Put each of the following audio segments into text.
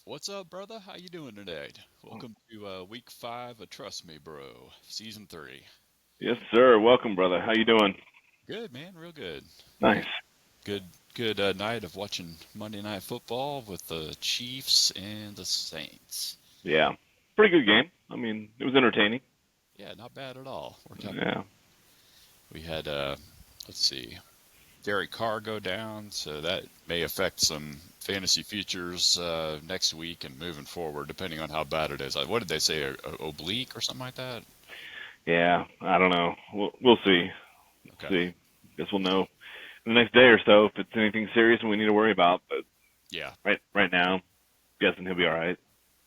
What's up, brother? How you doing today? Welcome to week 5 of Trust Me, Bro, season 3. Yes, sir. Welcome, brother. How you doing? Good, man, real good. Yeah, Nice. good, good night of watching Monday Night Football with the Chiefs and the Saints. Yeah. Pretty good game. I mean, it was entertaining. Yeah, not bad at all. Yeah. We had, let's see, Derek Carr go down, so that may affect some fantasy futures next week and moving forward, depending on how bad it is. What did they say, oblique or something like that? Yeah. I don't know. We'll see. Okay. See. Guess we'll know in the next day or so if it's anything serious and we need to worry about. But Yeah, right now, guessing he'll be all right.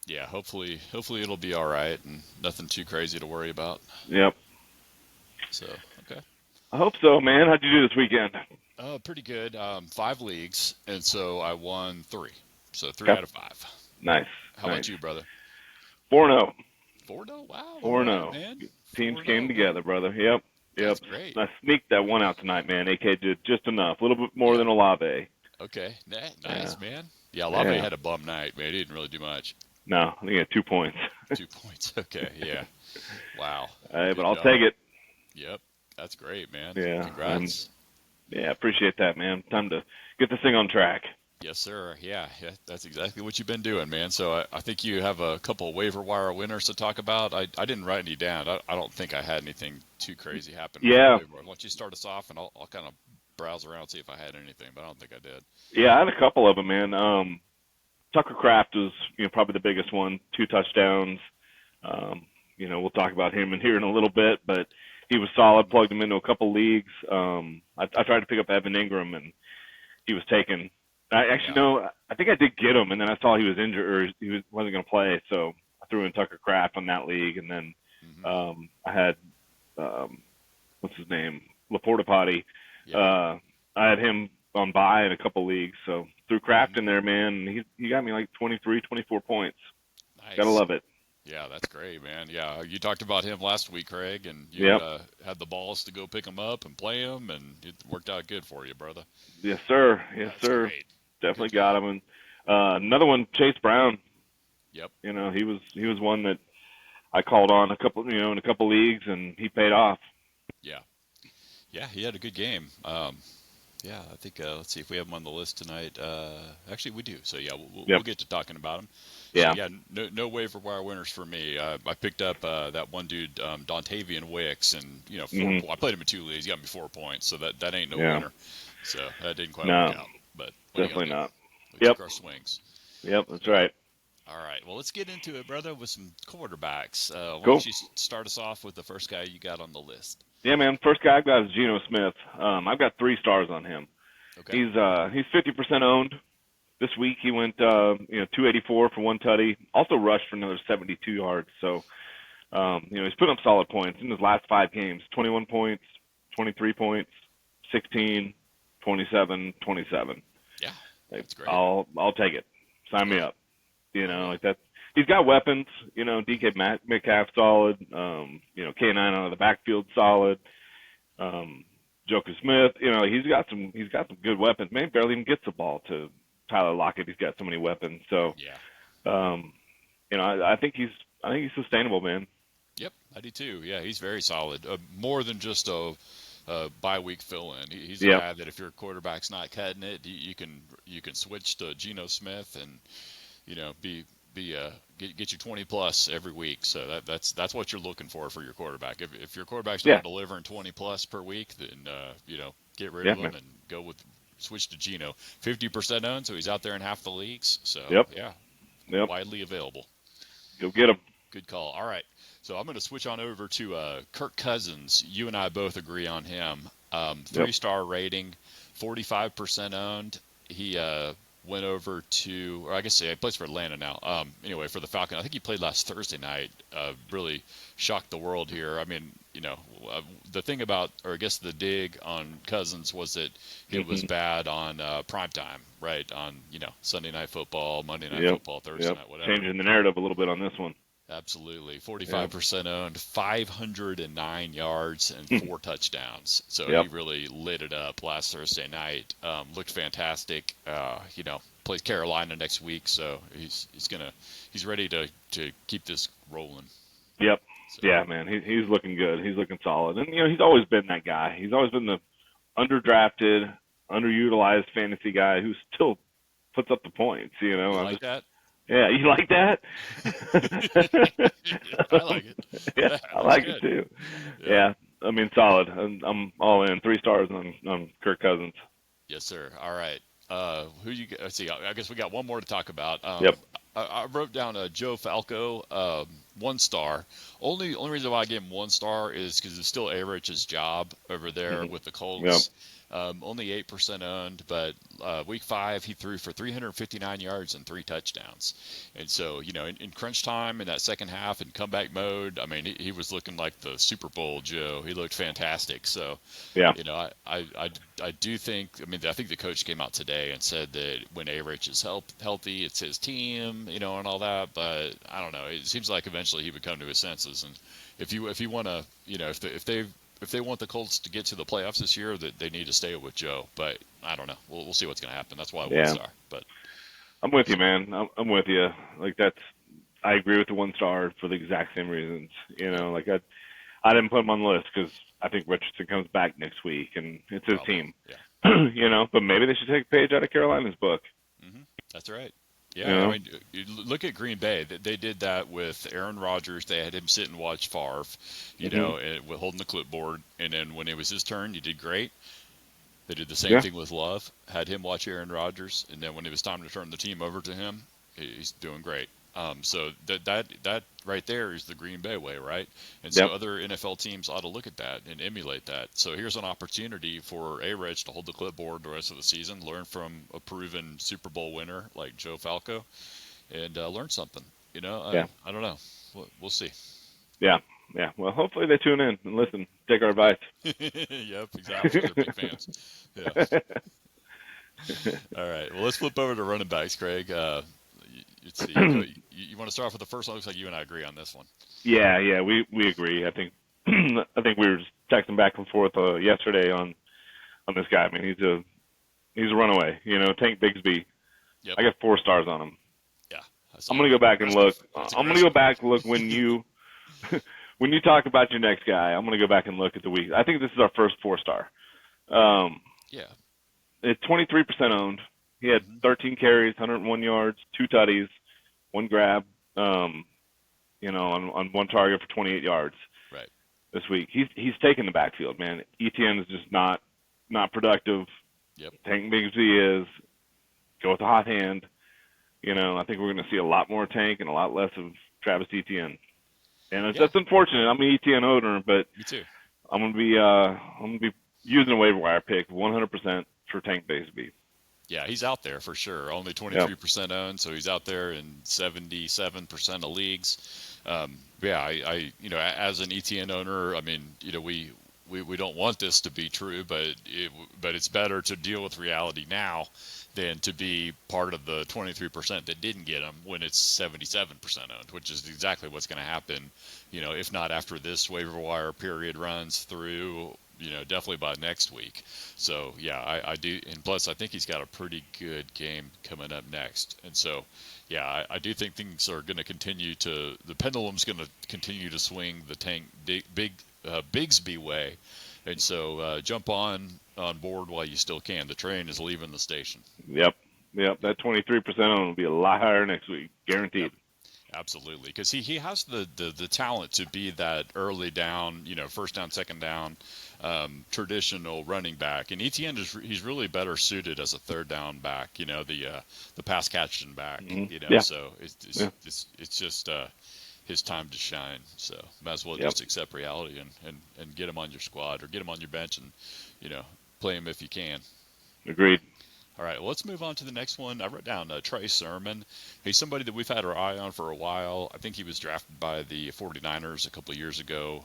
yeah, hopefully it'll be all right and nothing too crazy to worry about. Yep. So, okay. I hope so, man. How'd you do this weekend? Pretty good. 5 leagues, and so I won three. So three Okay. out of five. Nice. How Nice. about you, brother? 4-0. 4-0. Wow. All right, 4-0. man. Teams 4-0, came man. together, brother. Yep. Yep. That's great. I sneaked that one out tonight, man. AK did just enough. A little bit more Yeah. than Olave. Okay. Yeah. Nice, man. Yeah, Lave Yeah. had a bum night, man. He didn't really do much. No, I think he had 2 points. 2 points. Okay. Yeah. Wow. But Good I'll job. take it. Yep. That's great, man. Yeah, Congrats. yeah, appreciate that, man. Time to get this thing on track. Yes, sir. Yeah, yeah, that's exactly what you've been doing, man. So I think you have a couple of waiver wire winners to talk about. I didn't write any down. I don't think I had anything too crazy happen with the Yeah, waiver wire. Why don't you start us off, and I'll kind of browse around see if I had anything, but I don't think I did. yeah, I had a couple of them, man. Tucker Kraft was, probably the biggest one. 2 touchdowns. We'll talk about him in here in a little bit, but he was solid. Mhm. Plugged him into a couple leagues. I tried to pick up Evan Ingram, and he was taken. I actually Yeah. no, I think I did get him, and then I saw he was injured or wasn't going to play, so I threw in Tucker Kraft on that league, and then Hmm. I had what's his name, Laporta Potty. Yeah. Uh, I had him on bye in a couple leagues, so threw Kraft Hmm. in there, man. And he got me like 23, 24 points. Gotta Nice. love it. Yeah, that's great, man. Yeah, you talked about him last week, Craig, and you Yep. had the balls to go pick him up and play him, and it worked out good for you, brother. Yes, sir. Yes, That's sir. great. Definitely Good got deal. him. And another one, Chase Brown. Yep. He was one that I called on a couple, in a couple leagues, and he paid off. Yeah. Yeah, he had a good game. Yeah, I think let's see if we have him on the list tonight. Actually, we do. So yeah, we'll Yep. get to talking about him. So Yeah. yeah, no waiver wire winners for me. I picked up that one dude, Dontavian Wicks, and Hmm. I played him in 2 leagues. He got me 4 points, so that ain't no Yeah. winner. So that didn't quite work No, out. But what are you gonna definitely do? not. We Yep. took our swings. Yep. That's So right. all right, well let's get into it, brother, with some quarterbacks. Why Cool. don't you start us off with the first guy you got on the list? Yeah, man. First guy I've got is Geno Smith. I've got 3 stars on him. Okay. He's 50% owned. This week he went 284 for one tutty. Also rushed for another 72 yards. So he's putting up solid points in his last 5 games. 21 points, 23 points, 16, 27, 27. Yeah, Like, that's great. I'll take it. Sign me Yeah. up. Oh yeah. Like that. He's got weapons. DK Metcalf solid. K9 out of the backfield solid. Um, Joker Smith. He's got some good weapons. Maybe barely even gets the ball to Tyler Lockett. He's got so many weapons. So Yeah. um, I think he's sustainable, man. Yep, I do too. Yeah, he's very solid. More than just a bye week fill in. He's a Yep. guy that if your quarterback's not cutting it, you can switch to Geno Smith and get you 20 plus every week. So that's what you're looking for your quarterback. If your quarterback's Yeah. not delivering 20 plus per week, then get rid Yeah, of man. him and go with switch to Geno. 50% owned, so he's out there in half the leagues. So Yep. yeah, Yep. widely available. Go get him. Good call. All right. So I'm going to switch on over to Kirk Cousins. You and I both agree on him. Yep. 3-star rating, 45% owned. He went over to, or I guess he plays for Atlanta now. Anyway, for the Falcons. I think he played last Thursday night. Really shocked the world here. I mean, the thing about, or I guess the dig on Cousins was that it was Mhm. bad on prime time, right? On, Sunday night football, Monday night Yep. football, Thursday Yep. night, whatever. Changing the narrative a little bit on this one. Absolutely. Yep. 45% owned, 509 yards, and 4 touchdowns. So he Yep. really lit it up last Thursday night. Looked fantastic. plays Carolina next week, so he's ready to keep this rolling. Yep. So Yeah, man. He's looking good. He's looking solid. And he's always been that guy. He's always been the underdrafted, underutilized fantasy guy who still puts up the points. you I'm like just that? yeah. You like that? I like it. Yeah, Yeah, I that's like it good. too. Yeah. Yeah. I mean, solid. I'm all in. 3 stars on Kirk Cousins. Yes, sir. All right. Who you? Let's see. I guess we got one more to talk about. Yep. I wrote down Joe Falco, 1 star. Only reason why I gave him 1 star is because it's still A Rich's job over there Hmm. with the Yep. Colts. Only 8% owned, but week 5 he threw for 359 yards and 3 touchdowns. And so in crunch time in that second half in comeback mode, I mean he was looking like the Super Bowl Joe. He looked fantastic. So Yeah. I do think. I mean, I think the coach came out today and said that when A-Rich is healthy, it's his team, and all that. But I don't know. It seems like eventually he would come to his senses. And if you want to, if they want the Colts to get to the playoffs this year, that they need to stay with Joe. But I don't know. We'll see what's going to happen. That's why one Yeah. star. But I'm with you, man. I'm with you. Like I agree with the 1 star for the exact same reasons. yep, Like I didn't put him on the list because I think Richardson comes back next week and it's his probably. team. Yeah. But maybe they should take a page out of Carolina's book. That's right. You Yeah, I know? mean, you look at Green Bay. They did that with Aaron Rodgers. They had him sit and watch Favre, Hmm. with holding the clipboard. And then when it was his turn, he did great. They did the same Yeah. thing with Love. Had him watch Aaron Rodgers, and then when it was time to turn the team over to him, he's doing great. So that right there is the Green Bay way, right? And so Yep. other NFL teams ought to look at that and emulate that. So here's an opportunity for A-Rich to hold the clipboard the rest of the season, learn from a proven Super Bowl winner like Joe Falco, and learn something. Yeah. I don't know. We'll see. Yeah. Yeah. Well, hopefully they tune in and listen, take our advice. Yep, exactly. I'm sure they're big fans. Yeah. All right. Well, let's flip over to running backs, Craig. Let's see. You want to start off with the first one? Looks like you and I agree on this one. Yeah. Yeah. We agree. I think I think we were just texting back and forth yesterday on this guy. I mean, he's a runaway. Tank Bigsby. Yep. I got 4 stars on him. Yeah. I'm gonna go back and look. Aggressive. That's I'm gonna go aggressive. back and look when you when you talk about your next guy. I'm gonna go back and look at the week. I think this is our first 4 star. Um, Yeah. it's 23% owned. He had Hmm. 13 carries, 101 yards, 2 tutties, 1 grab. On 1 target for 28 yards Right. this week. He's taking the backfield, man. ETN is just not productive. Yep. Tank Bigsby is. Go with the hot hand. I think we're going to see a lot more Tank and a lot less of Travis Etienne. And Yeah. that's unfortunate. I'm an Etienne owner, but Me too. I'm gonna be using a waiver wire pick 100% for Tank Bigsby. Yeah, he's out there for sure. Only Yep. 23% owned, so he's out there in 77% of leagues. Yeah, as an ETN owner, I mean, we don't want this to be true, but it's better to deal with reality now than to be part of the 23% that didn't get him when it's 77% owned, which is exactly what's going to happen. If not after this waiver wire period runs through, definitely by next week. So yeah, I do, and plus I think he's got a pretty good game coming up next, and so yeah, I do think things are going to the pendulum's going to continue to swing the Tank Bigsby way, and so jump on board while you still can. The train is leaving the station. Yep. Yep. That 23% on will be a lot higher next week, Yep. guaranteed. Absolutely, because he has the talent to be that early down, first down, second down, traditional running back. And ETN he's really better suited as a third down back, the pass catching back, Yeah. So Yeah. it's just his time to shine. So might as well Yep. just accept reality and get him on your squad or get him on your bench and play him if you can. Agreed. All right, well, let's move on to the next one. I wrote down Trey Sermon. He's somebody that we've had our eye on for a while. I think he was drafted by the 49ers a couple of years ago,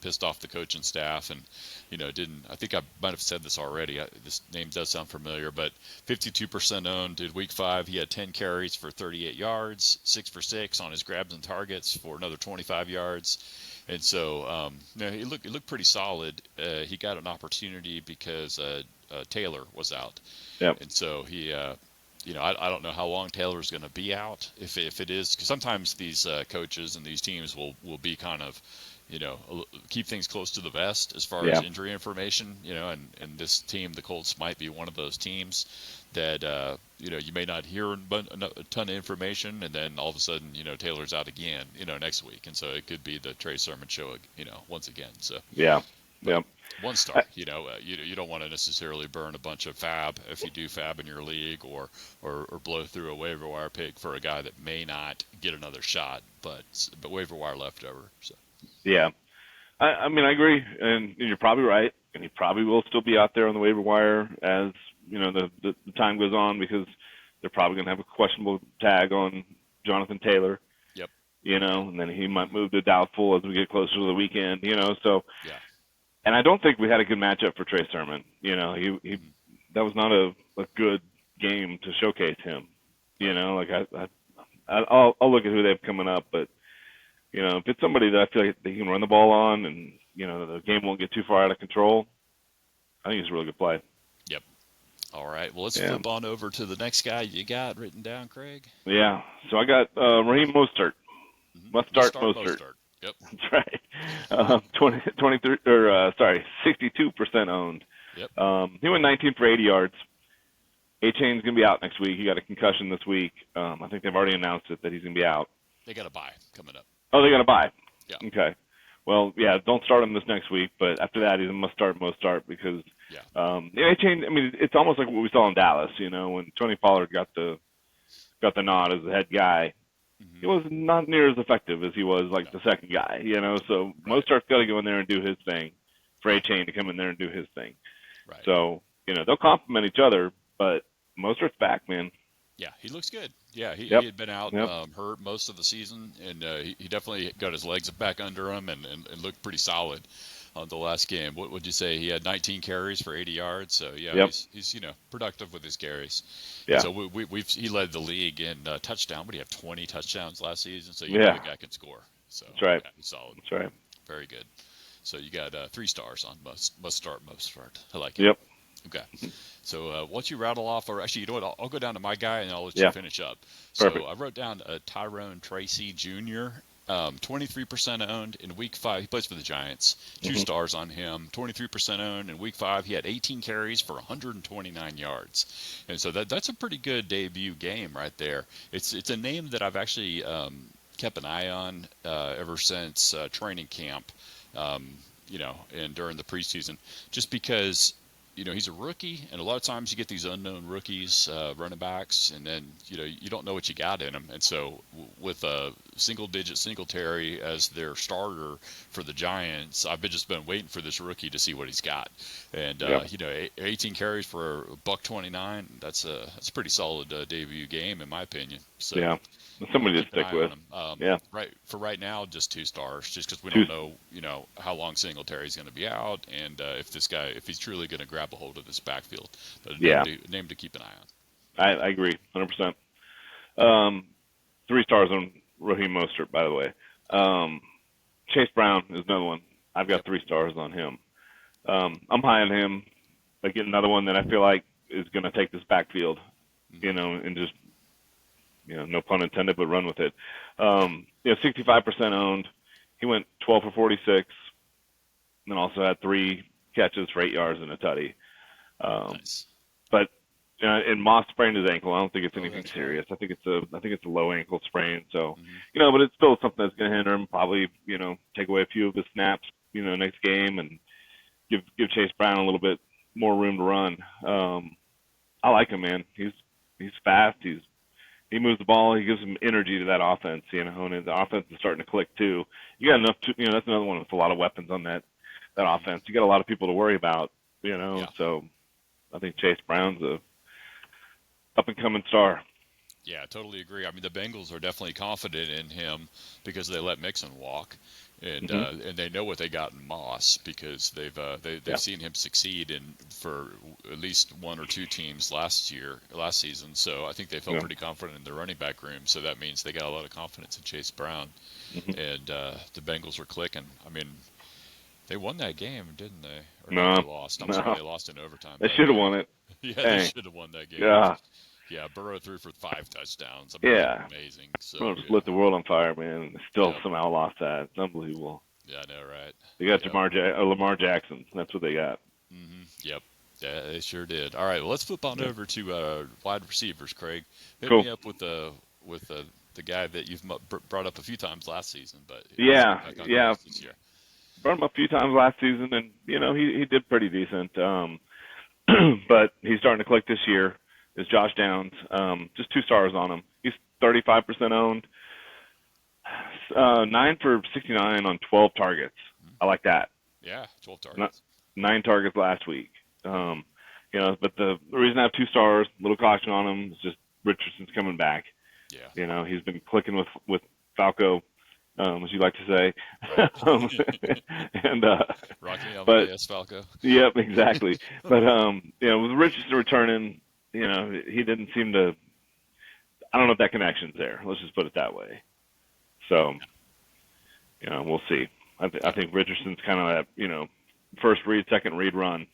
pissed off the coaching staff, and, didn't. I think I might have said this already. This name does sound familiar, but 52% owned in week 5. He had 10 carries for 38 yards, 6 for 6 on his grabs and targets for another 25 yards. And so he looked pretty solid. He got an opportunity because Taylor was out. Yep. And so I don't know how long Taylor's going to be out. If it is, because sometimes these coaches and these teams will be kind of, keep things close to the vest as far as Yeah. injury information. And this team, the Colts, might be one of those teams that you may not hear a ton of information, and then all of a sudden, Taylor's out again, next week, and so it could be the Trey Sermon show, once again. So. Yeah. But Yeah. one I, star, you don't want to necessarily burn a bunch of fab if you do fab in your league, or blow through a waiver wire pick for a guy that may not get another shot, but waiver wire leftover. So yeah. I mean, I agree, and you're probably right, and he probably will still be out there on the waiver wire as the time goes on, because they're probably going to have a questionable tag on Jonathan Taylor, yep, and then he might move to doubtful as we get closer to the weekend, so. yeah, And I don't think we had a good matchup for Trey Sermon. He mm-hmm. that was not a good game to showcase him. Right, Like I'll look at who they have coming up, but if it's somebody that I feel like they can run the ball on, and the game won't get too far out of control, I think it's a really good play. yep. All right, well, let's Yeah, flip on over to the next guy you got written down, Craig. yeah. So I got Raheem Mostert. Must Must start start, most Mostert. start. Yep. That's right. 23 or sorry, 62% owned. Yep. He went 19 for 80 yards. A-Chain's going to be out next week. He got a concussion this week. I think they've already announced it that he's going to be out. They got a bye coming up. Oh, they got a bye. Yeah. Okay. Well, yeah, don't start him this next week, but after that, he's a most start, because Yeah. A-Chain, I mean, it's almost like what we saw in Dallas, when Tony Pollard got the nod as the head guy. Mm-hmm. He was not near as effective as he was like the second guy, so Right. Mostert's got to go in there and do his thing for Right. A-Chain to come in there and do his thing. Right. So, they'll complement each other, but Mostert's back, man. Yeah, he looks good. Yeah, he Yep. had been out Yep. hurt most of the season, and he definitely got his legs back under him and looked pretty solid on the last game. What would you say? He had 19 carries for 80 yards, so yeah, Yep. he's productive with his carries. Yeah. And so he led the league in touchdown. But he had 20 touchdowns last season, so Yeah. the guy can score. So That's right. yeah, he's solid. That's right. Very good. So you got 3 stars on must start, most start. I like it. Yep. Okay. So once you rattle off, or actually, you know what? I'll go down to my guy, and I'll let Yeah. you finish up. So Perfect. I wrote down Tyrone Tracy Jr., 23% owned in Week 5. He plays for the Giants. 2 Mhm. stars on him. 23% owned in Week 5. He had 18 carries for 129 yards. And so that's a pretty good debut game right there. It's a name that I've actually kept an eye on ever since training camp, and during the preseason, just because he's a rookie, and a lot of times you get these unknown rookies, running backs, and then you don't know what you got in them. And so with a single-digit Singletary as their starter for the Giants, I've just been waiting for this rookie to see what he's got. And 18 carries for $129. That's a pretty solid debut game in my opinion. So Yeah. Somebody to stick with. Yeah. Right now, just 2 stars, just because we don't know, how long Singletary's going to be out, and if he's truly going to grab a hold of this backfield. But a name to keep an eye on. I agree, 100%. 3 stars on Raheem Mostert, by the way. Chase Brown is another one. I've got 3 stars on him. I'm high on him. Again, another one that I feel like is going to take this backfield, and just, no pun intended, but run with it. 65% owned. He went 12 for 46, and then also had 3 catches for 8 yards and a tutty. Nice. But and Moss sprained his ankle. I don't think it's anything That's serious. I think it's a low ankle sprain. So, Mm-hmm. But it's still something that's going to hinder him. Probably, take away a few of his snaps, next game, and give Chase Brown a little bit more room to run. I like him, man. He's fast. He moves the ball. He gives some energy to that offense, and the offense is starting to click too. You got enough that's another one with a lot of weapons on that offense. You got a lot of people to worry about, Yeah. So I think Chase Brown's a up and coming star. Yeah, I totally agree. I mean, the Bengals are definitely confident in him because they let Mixon walk, and and they know what they got in Moss because they've seen him succeed for at least 1 or 2 teams last season. So I think they felt pretty confident in their running back room. So that means they got a lot of confidence in Chase Brown, and the Bengals were clicking. I mean, they won that game, didn't they? Or No, they lost. I'm sorry, they lost in overtime. They should have won it. Yeah, Dang. they should have won that game. Yeah. Yeah, Burrow threw for 5 touchdowns. I mean, he Yeah, looked amazing. So well, just yeah, lit the world on fire, man. And they still yep, somehow lost that. It's unbelievable. yeah, I know, right? They got Yep. Lamar Jackson. That's what they got. Yep. Yeah, they sure did. All right, well, let's flip on Yeah. over to wide receivers, Craig. Hit Cool. me up with the guy that you've brought up a few times last season, but he's Yeah, back on your yeah. list this year. Brought him up a few times last season, and he did pretty decent. But he's starting to click this year. Is Josh Downs? Just 2 stars on him. He's 35% owned. 9 for 69 on 12 targets. I like that. Yeah, 12 Not targets. 9 targets last week. But the reason I have 2 stars, little caution on him, is just Richardson's coming back. Yeah, He's been clicking with Falco, as you like to say. right. um, and Rocky but Amadeus Falco. yep, exactly. But with Richardson returning, he didn't seem to. I don't know if that connection's there. Let's just put it that way. So, we'll see. I Yeah, think Richardson's kind of that, first read, second read run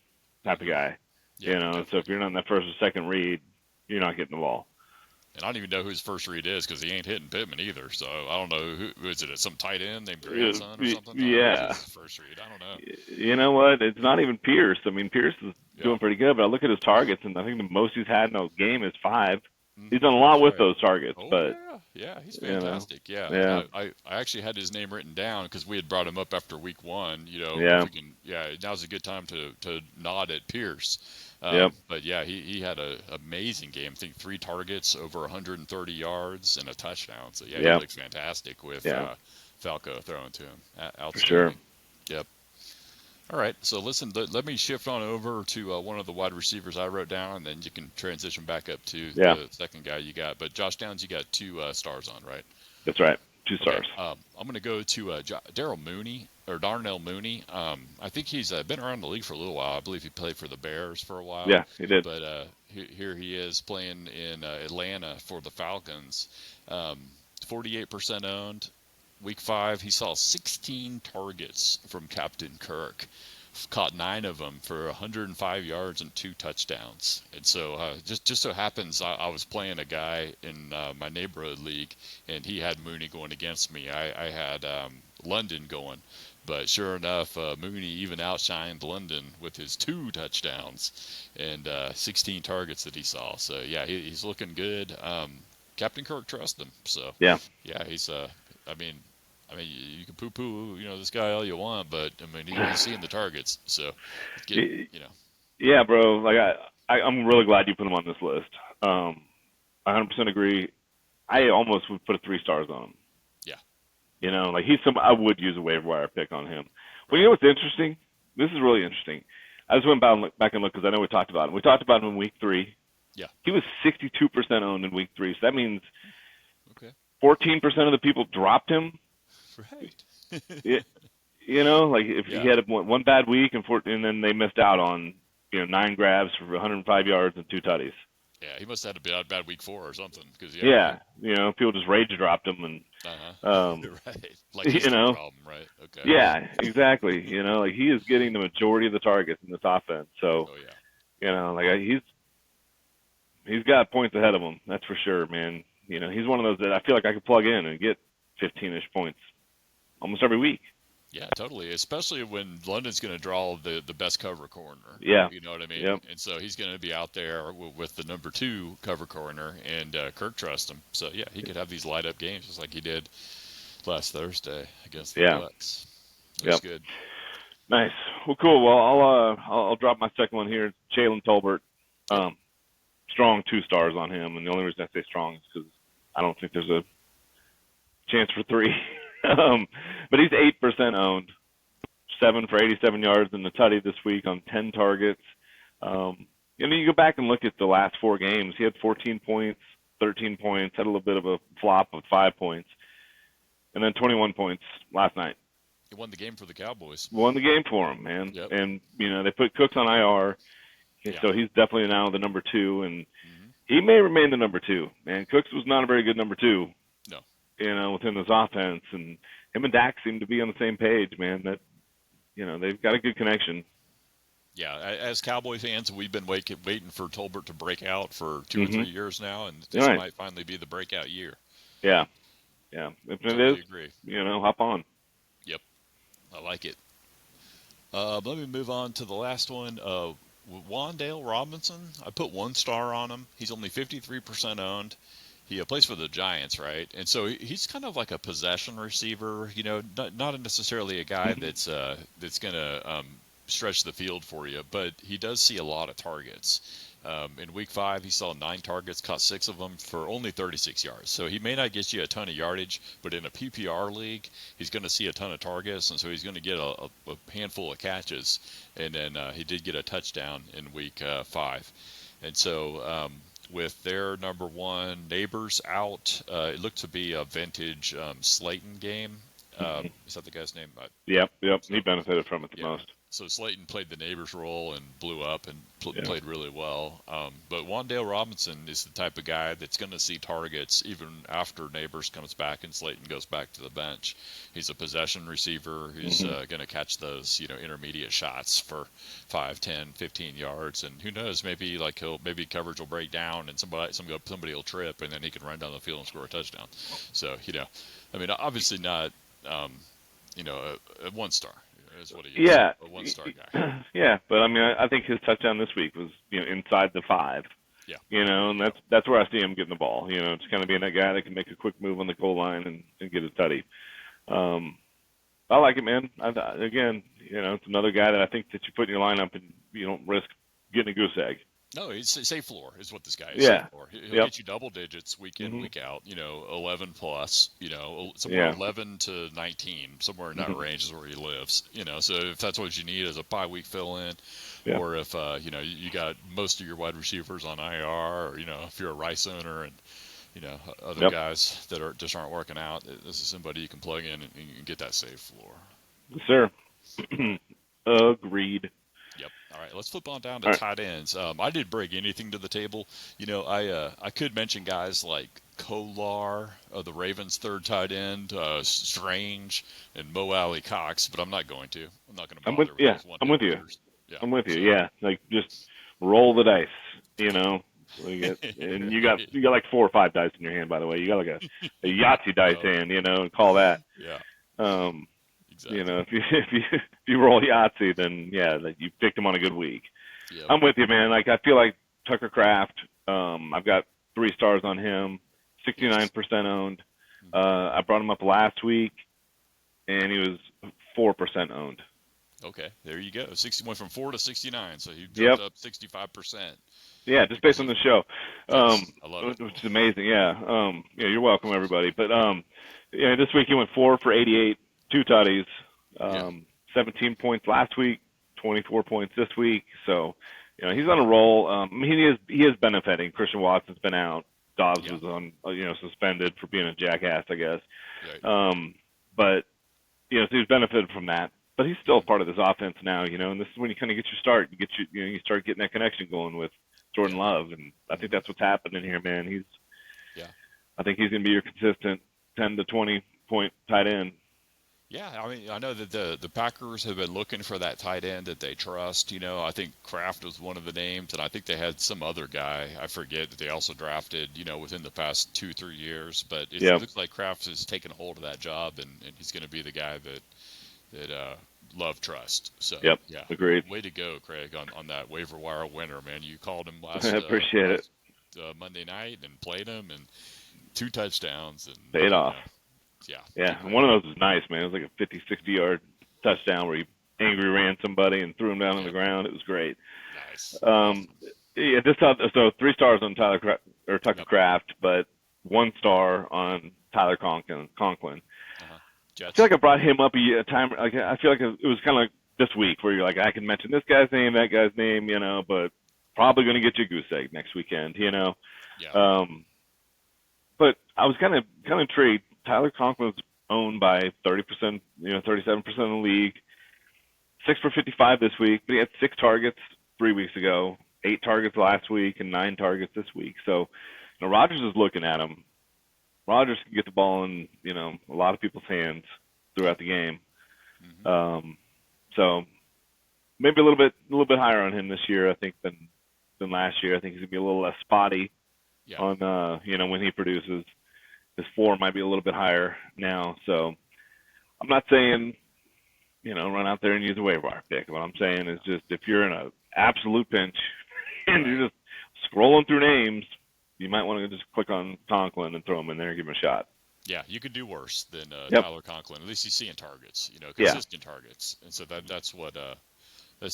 type of guy. yeah, So if definitely. you're not in that first or second read, you're not getting the ball. And I don't even know who his first read is because he ain't hitting Pittman either. So I don't know who is it? Some tight end named Grandson or something? Who's Yeah. his first read? I don't know. You know what? It's not even Pierce. I mean, Pierce is Yeah, doing pretty good, but I look at his targets, and I think the most he's had in a game is 5. He's done a lot that's with right. those targets, Oh but yeah, yeah, he's you know, fantastic. Yeah, and yeah, I actually had his name written down because we had brought him up after week one. You know, if yeah, we can, yeah, now's a good time to nod at Pierce. yep, But yeah, he had a amazing game. I think 3 targets, over 130 yards, and a touchdown. So yeah, he yeah, looked fantastic with yeah, Falco throwing to him. for sure. Outstanding. Yep. All right, so listen, let me shift on over to one of the wide receivers I wrote down, and then you can transition back up to Yeah, the second guy you got. But Josh Downs, you got 2 stars on, right? that's right. Two Okay, stars. I'm going to go to Daryl Mooney or Darnell Mooney. I think he's been around the league for a little while. I believe he played for the Bears for a while, Yeah, he did. but here he is playing in Atlanta for the Falcons. 48% owned. Week 5, he saw 16 targets from Captain Kirk, caught 9 of them for 105 yards and 2 touchdowns. And so just so happens I was playing a guy in my neighborhood league, and he had Mooney going against me. I had London going. But sure enough, Mooney even outshined London with his 2 touchdowns and 16 targets that he saw. So yeah, he's looking good. Captain Kirk trusts him. So Yeah, yeah, he's I mean, you can poo-poo, this guy all you want, but I mean, he's seeing the targets, so it's getting, Y- yeah, bro. Like I'm really glad you put him on this list. I 100% agree. I almost would put a 3 stars on him. yeah, Like I would use a waiver wire pick on him. Well, you know what's interesting? This is really interesting. I just went back and looked because I know we talked about him. We talked about him in week 3. yeah, He was 62% owned in week 3, so that means okay, 14% of the people dropped him. right, It, like if he yeah, had one bad week and then they missed out on 9 grabs for 105 yards and 2 tutties. yeah, he must have had a bad week 4 or something, because yeah, Yeah, people just rage dropped him and right, like he's you the know, problem, right? Okay, yeah, exactly. Like he is getting the majority of the targets in this offense. So oh yeah, like he's got points ahead of him. That's for sure, man. He's one of those that I feel like I could plug in and get 15-ish points almost every week. yeah, totally. Especially when London's going to draw the best cover corner. Yeah. You know what I mean? Yep. And so he's going to be out there with the number 2 cover corner, and Kirk trusts him. So yeah, he could have these light up games just like he did last Thursday against the Yeah. Bucks. Looks Yep. good. Nice. Well, cool. Well, I'll drop my second one here. Jalen Tolbert. Yep. Strong 2 stars on him, and the only reason I say strong is because I don't think there's a chance for 3. But he's 8% owned. 7 for 87 yards in the tutty this week on 10 targets. You go back and look at the last 4 games. He had 14 points, 13 points, had a little bit of a flop of 5 points, and then 21 points last night. He won the game for the Cowboys. Won the game for him, man. Yep. And they put Cooks on IR, Yeah. so he's definitely now the number 2, and Mm-hmm. he may remain the number 2. Man, Cooks was not a very good number 2. No. Within this offense, and him and Dak seem to be on the same page, man. That they've got a good connection. Yeah, as Cowboy fans, we've been waiting for Tolbert to break out for 2 or 3 Mhm. years now, and All this right. might finally be the breakout year. Yeah. Yeah. If it is, Totally agree. hop on. Yep, I like it. Let me move on to the last one. Wandale Robinson. I put 1 star on him. He's only 53% owned. He plays for the Giants, right? And so he's kind of like a possession receiver. Not necessarily a guy Mhm. that's gonna stretch the field for you, but he does see a lot of targets. In week 5, he saw 9 targets, caught 6 of them for only 36 yards. So he may not get you a ton of yardage, but in a PPR league, he's going to see a ton of targets, and so he's going to get a handful of catches. And then he did get a touchdown in week 5. And so with their number one neighbors out, it looked to be a vintage Slayton game. Mhm. Is that the guy's name? Yep. Yep. He So benefited from it the yeah. most. So Slayton played the neighbor's role and blew up and Yeah. played really well. But Wandale Robinson is the type of guy that's going to see targets even after neighbors comes back and Slayton goes back to the bench. He's a possession receiver who's Mhm. going to catch those intermediate shots for 5, 10, 15 yards, and who knows, maybe coverage will break down and somebody will trip and then he can run down the field and score a touchdown. So I mean, obviously not. Um, a 1 star is what he is. Yeah. A 1 star guy. Yeah. But I mean, I think his touchdown this week was inside the 5. Yeah, there And you go. that's where I see him getting the ball. It's kind of being that guy that can make a quick move on the goal line and get a tutty. Um, I like it, man. Again, it's another guy that I think that you put in your lineup and you don't risk getting a goose egg. No, he's safe floor is what this guy is. Safe Yeah. floor. He'll Yep. get you double digits week in, Mhm. week out. 11 plus. Somewhere Yeah. 11 to 19, somewhere in that Mhm. range is where he lives. So if that's what you need as a bye-week fill-in, Yeah. or if you got most of your wide receivers on IR, or if you're a Rice owner and other Yep. guys that aren't working out, this is somebody you can plug in and get that safe floor. Yes, sir. Agreed. Yep. All right. Let's flip on down to All right. tight ends. I didn't bring anything to the table. I could mention guys like Kolar, the Ravens' third tight end, Strange, and Mo Alley Cox, but I'm not going to. I'm not going to bother with Yeah, those I'm one-hit with you. wonders. Yeah. I'm with you. So. Yeah. Like just roll the dice, you know. And you got like 4 or 5 dice in your hand, by the way. You got like a Yahtzee dice Oh, hand, and call that. yeah. Um, Exactly. if you roll Yahtzee, then yeah, like you picked him on a good week. Yep. I'm with you, man. Like I feel like Tucker Craft. I've got 3 stars on him. Yes. 69% owned. Hmm. I brought him up last week, and he was 4% owned. Okay. There you go. 60 went from 4 to 69, so he jumped Yep. up 65% Yeah, just based because on of. the show, Yes, I love it. which is amazing. Yeah. Yeah, you're welcome, everybody. But yeah, this week he went 4 for 88, 2 tutties, Yeah. 17 points last week, 24 points this week. So, he's on a roll. I mean, he is benefiting. Christian Watson's been out. Dobbs Yeah. was on, suspended for being a jackass, I guess. Right. But so he's benefited from that. But he's still Hmm. part of this offense now, and this is when you kind of get your start. You start getting that connection going with Jordan Yeah. Love, and I think Hmm. that's what's happening here, man. Yeah. I think he's going to be your consistent 10 to 20 point tight end. Yeah, I mean, I know that the Packers have been looking for that tight end that they trust. I think Kraft was one of the names, and I think they had some other guy, I forget, that they also drafted, within the past 2, 3 years. But it Yep. looks like Kraft has taken hold of that job, and he's going to be the guy that Love trust. So Yep. yeah, Agreed. way to go, Craig, on that waiver wire winner, man. You called him I appreciate it. last Monday night and played him, and 2 touchdowns, and Paid off. yeah, Yeah. did And one great. of those was nice, man. It was like a 50, 60-yard touchdown where he angry ran somebody and threw him down on the Yep, ground. It was great. nice, Um, awesome. yeah, so 3 stars on Tucker Yep. Craft, but 1 star on Tyler Conklin. Uh-huh. I feel like Jets. I brought him up a time. Like I feel like it was kind of like this week where you're like, I can mention this guy's name, that guy's name, but probably going to get you a goose egg next weekend. Yeah. Um, but I was kind of intrigued. Tyler Conklin was owned by 30%, 37% of the league. 6 for 55 this week, but he had 6 targets 3 weeks ago, 8 targets last week, and 9 targets this week. So, Rodgers is looking at him. Rodgers can get the ball in, a lot of people's hands throughout Yep. the game. Hmm. Um, so maybe a little bit higher on him this year, I think, than last year. I think he's gonna be a little less spotty Yeah. on when he produces. His floor might be a little bit higher now. So I'm not saying run out there and use a waiver wire pick. What I'm saying is just if you're in an absolute pinch and Right. you're just scrolling through names, you might want to just click on Conklin and throw him in there and give him a shot. Yeah, you could do worse than Yep. Tyler Conklin. At least he's seeing targets, Yeah. consistent targets, and so that's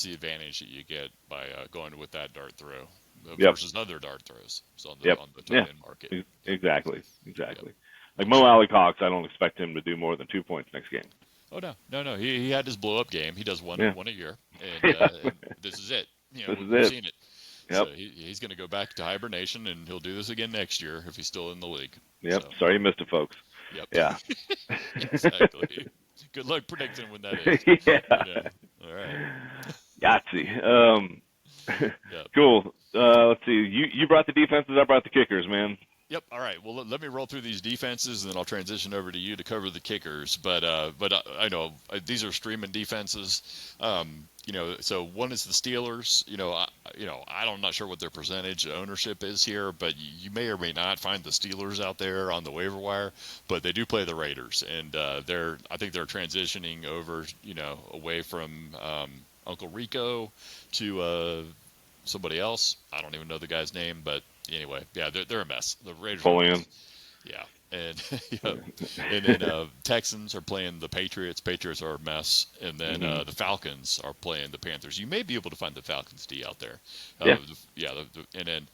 the advantage that you get by going with that dart throw Yep. versus other dart throws so Yep. on the Yeah. tight end market. Exactly. Yep, Exactly. Like for Mo sure. Alley Cox, I don't expect him to do more than 2 points next game. Oh no. He had his blow up game. He does Yeah. one a year, Yeah. and this is it. This is We've it. seen it. So Yep. he's going to go back to hibernation, and he'll do this again next year if he's still in the league. Yep. So Sorry you missed it, folks. yep, Yeah. exactly. Good luck predicting when that is. Yeah. All right. Yahtzee. Yep. Cool. Let's see. You brought the defenses. I brought the kickers, man. Yep. All right. Well, let me roll through these defenses, and then I'll transition over to you to cover the kickers. But I know these are streaming defenses. So one is the Steelers. I'm not sure what their percentage ownership is here, but you may or may not find the Steelers out there on the waiver wire. But they do play the Raiders, and I think they're transitioning over, away from Uncle Rico to somebody else. I don't even know the guy's name, but anyway, yeah, they're a mess. The Raiders are a Napoleon. mess. Yeah, and and then Texans are playing the Patriots. Patriots are a mess, and then the Falcons are playing the Panthers. You may be able to find the Falcons D out there. Yeah. And then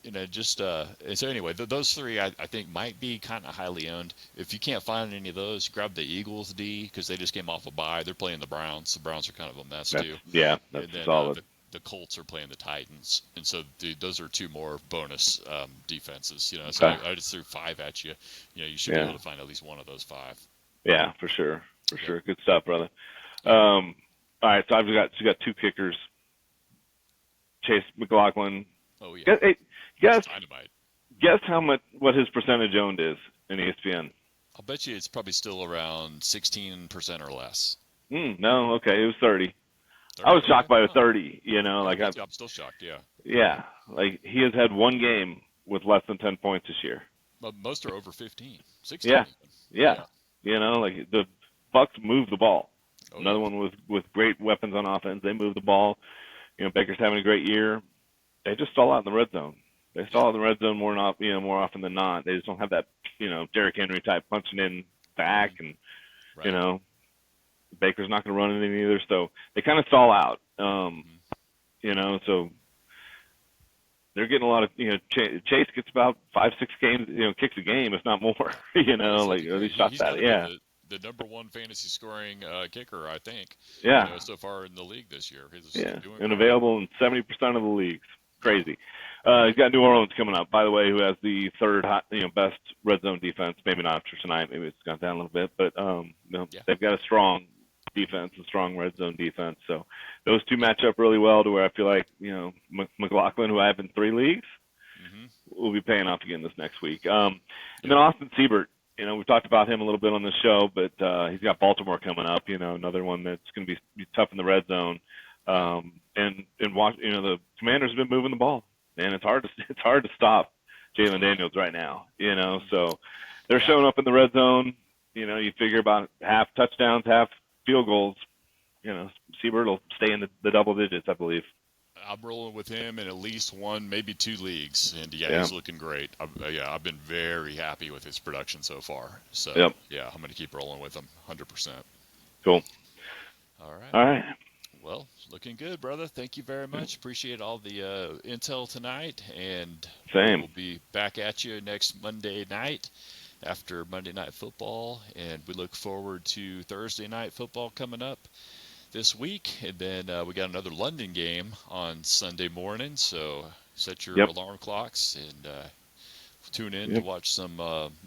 and so anyway, those three I think might be kind of highly owned. If you can't find any of those, grab the Eagles D because they just came off a bye. They're playing the Browns. The Browns are kind of a mess too. That's And then solid. the Colts are playing the Titans, and so those are two more bonus defenses. So Okay. I just threw five at you. You should be Yeah. able to find at least one of those five. Yeah, for sure. For Yep. sure. Good stuff, brother. Yep. All right, so I've got two kickers. Chase McLaughlin. Oh yeah, Hey, that's guess dynamite. what his percentage owned is in ESPN. I'll bet you it's probably still around 16% or less. No, okay, it was 30. I 30. was shocked Okay. by the Oh, 30. I'm still shocked. Yeah, Like he has had one game with less than 10 points this year. but most are over 15, 16 Yeah, even. yeah. Like the Bucks move the ball. Oh Another yeah. one with great weapons on offense. They move the ball. Baker's having a great year. They just stall out in the red zone. They stall Yeah. out in the red zone more often than not. They just don't have that, Derrick Henry type punching in back, and Right. you know, Baker's not going to run anything either. So they kind of stall out. So they're getting a lot of, Chase gets about 5-6 games, kicks a game, if not more. It's Like looking or great. these shots He's got at to it. be Yeah, the number one fantasy scoring kicker, I think. yeah, So far in the league this year, he's yeah. doing And great. available in 70% of the leagues. Yeah. Crazy. He's got New Orleans coming up, by the way, who has the third best red zone defense. Maybe not after tonight. Maybe it's gone down a little bit, but Yeah. they've got a strong defense and strong red zone defense. So those two match up really well to where I feel like McLaughlin, who I have in 3 leagues, hmm will be paying off again this next week. And then Austin Siebert. We've talked about him a little bit on the show, but he's got Baltimore coming up. Another one that's going to be tough in the red zone. And watch. The Commanders have been moving the ball, man. It's hard to stop Jalen Daniels right now. So they're Yeah. showing up in the red zone. You figure about half touchdowns, half field goals. Siebert will stay in the double digits, I believe. I'm rolling with him in at least one, maybe 2 leagues, and Yeah. he's looking great. I've been very happy with his production so far. So Yep. I'm going to keep rolling with him, 100%. Cool. All right. All right. Well, looking good, brother. Thank you very much. Appreciate all the intel tonight, and Same. we'll be back at you next Monday night after Monday Night Football, and we look forward to Thursday Night Football coming up this week, and then we got another London game on Sunday morning, so set your Yep. alarm clocks and tune in to Yep. watch some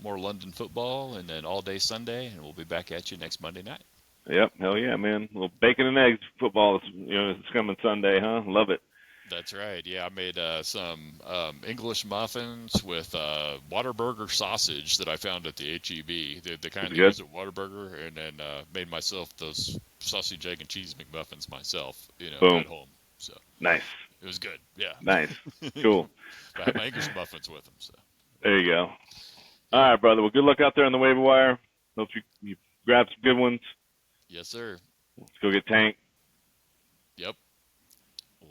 more London football, and then all day Sunday, and we'll be back at you next Monday night. Yep. Hell yeah, man. Well, bacon and eggs football is, it's coming Sunday, huh? Love it. That's right. Yeah, I made some English muffins with Whataburger sausage that I found at the HEB, the Was kind it they good? use at Whataburger, and then made myself those sausage, egg, and cheese McMuffins myself, Boom. at home. So Nice. it was good. Yeah. Nice. Cool. But I had my English muffins with them. So There you go. All yep. right, brother. Well, good luck out there on the waiver wire. Hope you grab some good ones. Yes, sir. Let's go get Tank. Yep.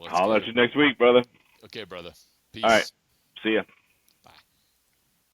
Let's Holler get at it. you next week, brother. Okay, brother. All right. Peace. See ya.